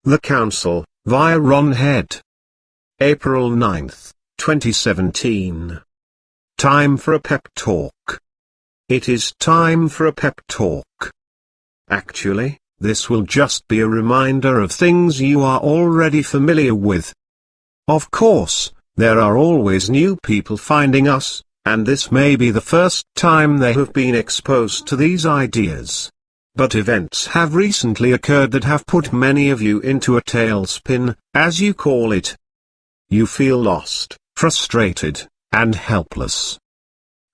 The Council, via Ron Head. April 9, 2017. Time for a pep talk. It is time for a pep talk. Actually, this will just be a reminder of things you are already familiar with. Of course, there are always new people finding us, and this may be the first time they have been exposed to these ideas. But events have recently occurred that have put many of you into a tailspin, as you call it. You feel lost, frustrated, and helpless.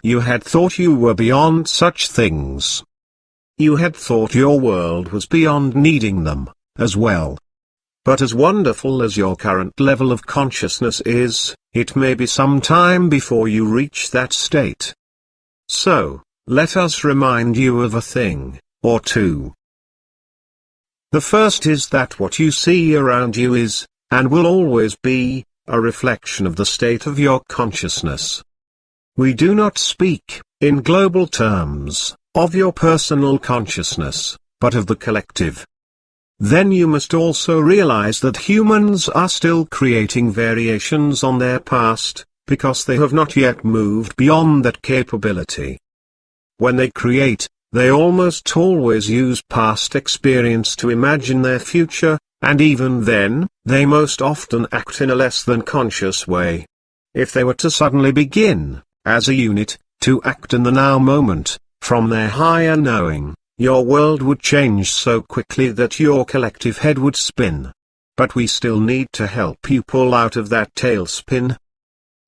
You had thought you were beyond such things. You had thought your world was beyond needing them, as well. But as wonderful as your current level of consciousness is, it may be some time before you reach that state. So, let us remind you of a thing or two. The first is that what you see around you is, and will always be, a reflection of the state of your consciousness. We do not speak, in global terms, of your personal consciousness, but of the collective. Then you must also realize that humans are still creating variations on their past, because they have not yet moved beyond that capability. When they create, they almost always use past experience to imagine their future, and even then, they most often act in a less than conscious way. If they were to suddenly begin, as a unit, to act in the now moment, from their higher knowing, your world would change so quickly that your collective head would spin. But we still need to help you pull out of that tailspin.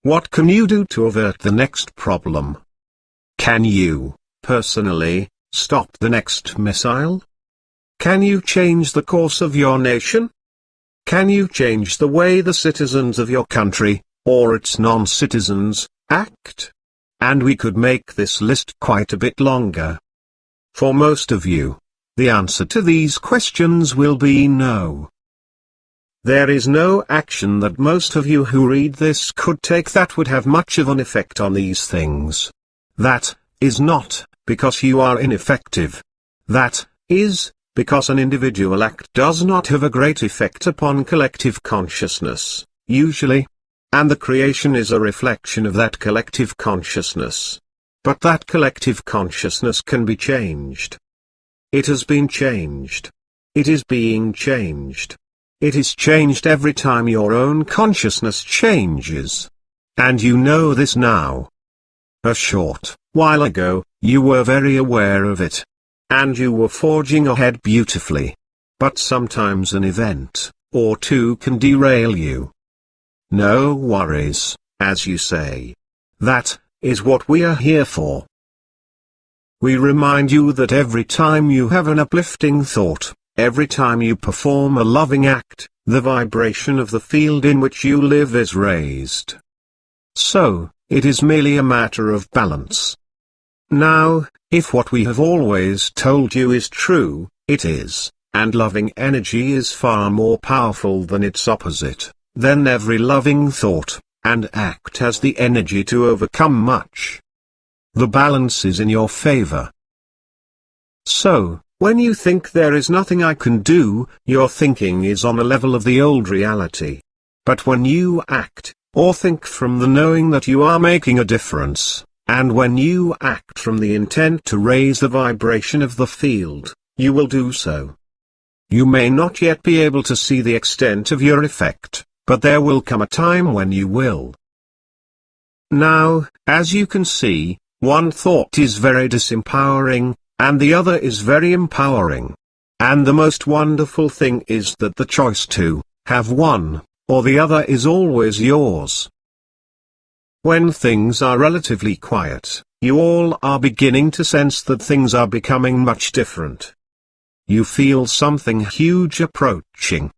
What can you do to avert the next problem? Can you, personally, stop the next missile? Can you change the course of your nation? Can you change the way the citizens of your country, or its non-citizens, act? And we could make this list quite a bit longer. For most of you, the answer to these questions will be no. There is no action that most of you who read this could take that would have much of an effect on these things. That is not because you are ineffective. That is because an individual act does not have a great effect upon collective consciousness, usually. And the creation is a reflection of that collective consciousness. But that collective consciousness can be changed. It has been changed. It is being changed. It is changed every time your own consciousness changes. And you know this now. A short while ago, you were very aware of it. And you were forging ahead beautifully. But sometimes an event or two can derail you. No worries, as you say. That is what we are here for. We remind you that every time you have an uplifting thought, every time you perform a loving act, the vibration of the field in which you live is raised. So, it is merely a matter of balance. Now, if what we have always told you is true, it is, and loving energy is far more powerful than its opposite, then every loving thought and act has the energy to overcome much. The balance is in your favor. So, when you think there is nothing I can do, your thinking is on a level of the old reality. But when you act, or think from the knowing that you are making a difference, and when you act from the intent to raise the vibration of the field, you will do so. You may not yet be able to see the extent of your effect, but there will come a time when you will. Now, as you can see, one thought is very disempowering, and the other is very empowering. And the most wonderful thing is that the choice to have one or the other is always yours. When things are relatively quiet, you all are beginning to sense that things are becoming much different. You feel something huge approaching.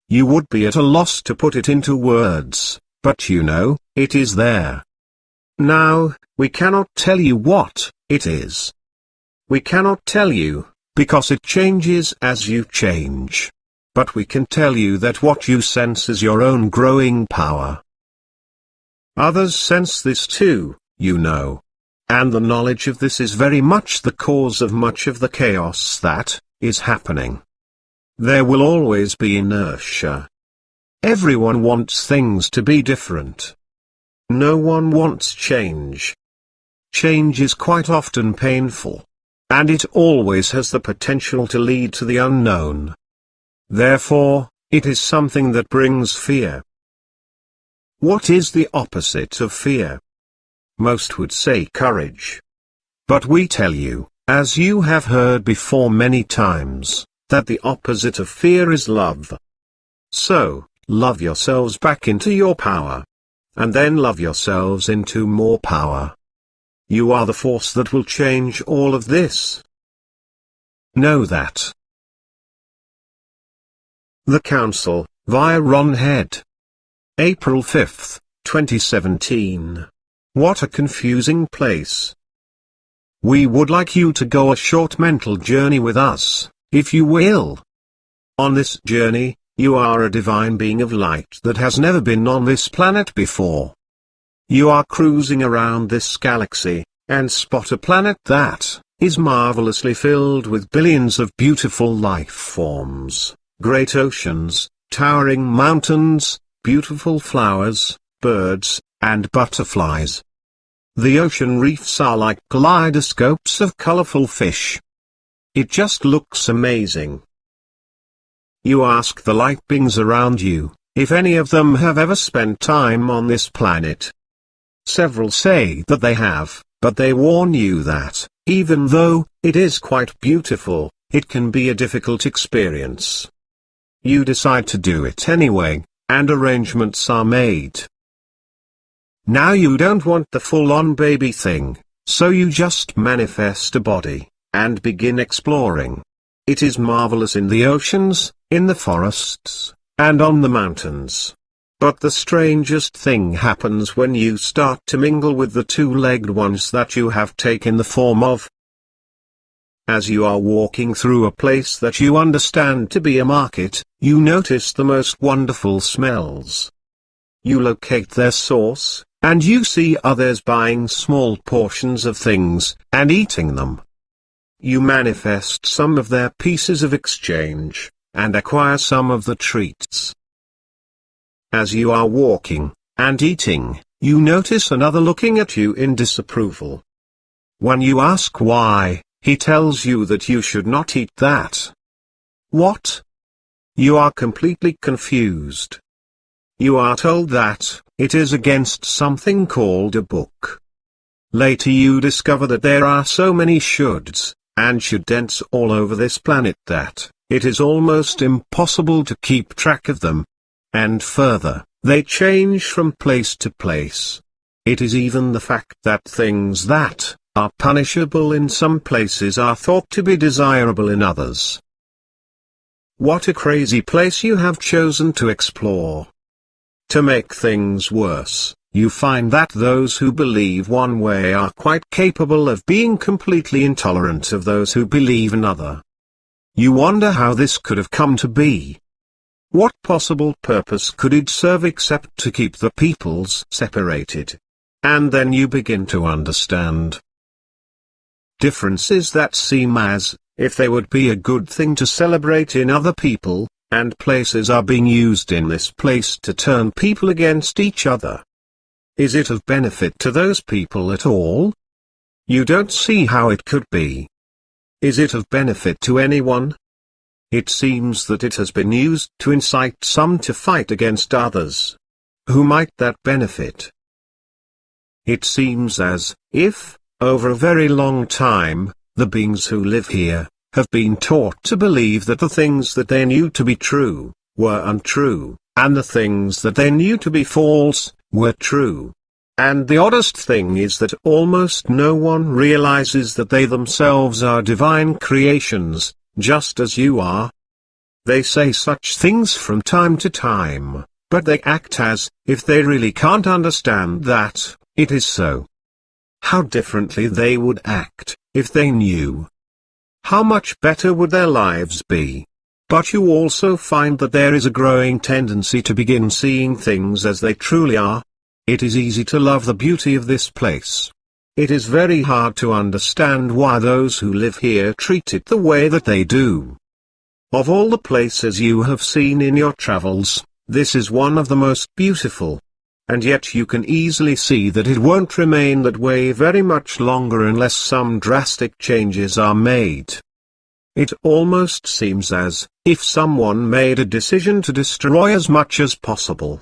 You would be at a loss to put it into words, but you know, it is there. Now, we cannot tell you what it is. We cannot tell you, because it changes as you change. But we can tell you that what you sense is your own growing power. Others sense this too, you know. And the knowledge of this is very much the cause of much of the chaos that is happening. There will always be inertia. Everyone wants things to be different. No one wants change. Change is quite often painful. And it always has the potential to lead to the unknown. Therefore, it is something that brings fear. What is the opposite of fear? Most would say courage. But we tell you, as you have heard before many times, that the opposite of fear is love. So, love yourselves back into your power. And then love yourselves into more power. You are the force that will change all of this. Know that. The Council, via Ron Head. April 5, 2017. What a confusing place. We would like you to go a short mental journey with us, if you will. On this journey, you are a divine being of light that has never been on this planet before. You are cruising around this galaxy, and spot a planet that is marvelously filled with billions of beautiful life forms, great oceans, towering mountains, beautiful flowers, birds, and butterflies. The ocean reefs are like kaleidoscopes of colorful fish. It just looks amazing. You ask the light beings around you, if any of them have ever spent time on this planet. Several say that they have, but they warn you that, even though it is quite beautiful, it can be a difficult experience. You decide to do it anyway, and arrangements are made. Now you don't want the full-on baby thing, so you just manifest a body, and begin exploring. It is marvelous in the oceans, in the forests, and on the mountains. But the strangest thing happens when you start to mingle with the two-legged ones that you have taken the form of. As you are walking through a place that you understand to be a market, you notice the most wonderful smells. You locate their source, and you see others buying small portions of things, and eating them. You manifest some of their pieces of exchange, and acquire some of the treats. As you are walking, and eating, you notice another looking at you in disapproval. When you ask why, he tells you that you should not eat that. What? You are completely confused. You are told that it is against something called a book. Later you discover that there are so many shoulds, and shouldn'ts all over this planet that it is almost impossible to keep track of them. And further, they change from place to place. It is even the fact that things that are punishable in some places are thought to be desirable in others. What a crazy place you have chosen to explore. To make things worse, you find that those who believe one way are quite capable of being completely intolerant of those who believe another. You wonder how this could have come to be. What possible purpose could it serve except to keep the peoples separated? And then you begin to understand. Differences that seem as if they would be a good thing to celebrate in other people, and places are being used in this place to turn people against each other. Is it of benefit to those people at all? You don't see how it could be. Is it of benefit to anyone? It seems that it has been used to incite some to fight against others. Who might that benefit? It seems as if, over a very long time, the beings who live here have been taught to believe that the things that they knew to be true were untrue, and the things that they knew to be false were true. And the oddest thing is that almost no one realizes that they themselves are divine creations, just as you are. They say such things from time to time, but they act as if they really can't understand that it is so. How differently they would act if they knew. How much better would their lives be? But you also find that there is a growing tendency to begin seeing things as they truly are. It is easy to love the beauty of this place. It is very hard to understand why those who live here treat it the way that they do. Of all the places you have seen in your travels, this is one of the most beautiful. And yet you can easily see that it won't remain that way very much longer unless some drastic changes are made. It almost seems as if someone made a decision to destroy as much as possible.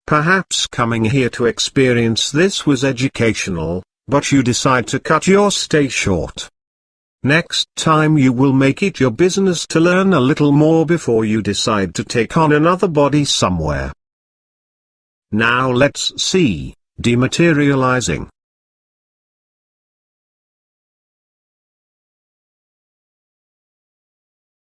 Perhaps coming here to experience this was educational, but you decide to cut your stay short. Next time you will make it your business to learn a little more before you decide to take on another body somewhere. Now let's see, dematerializing.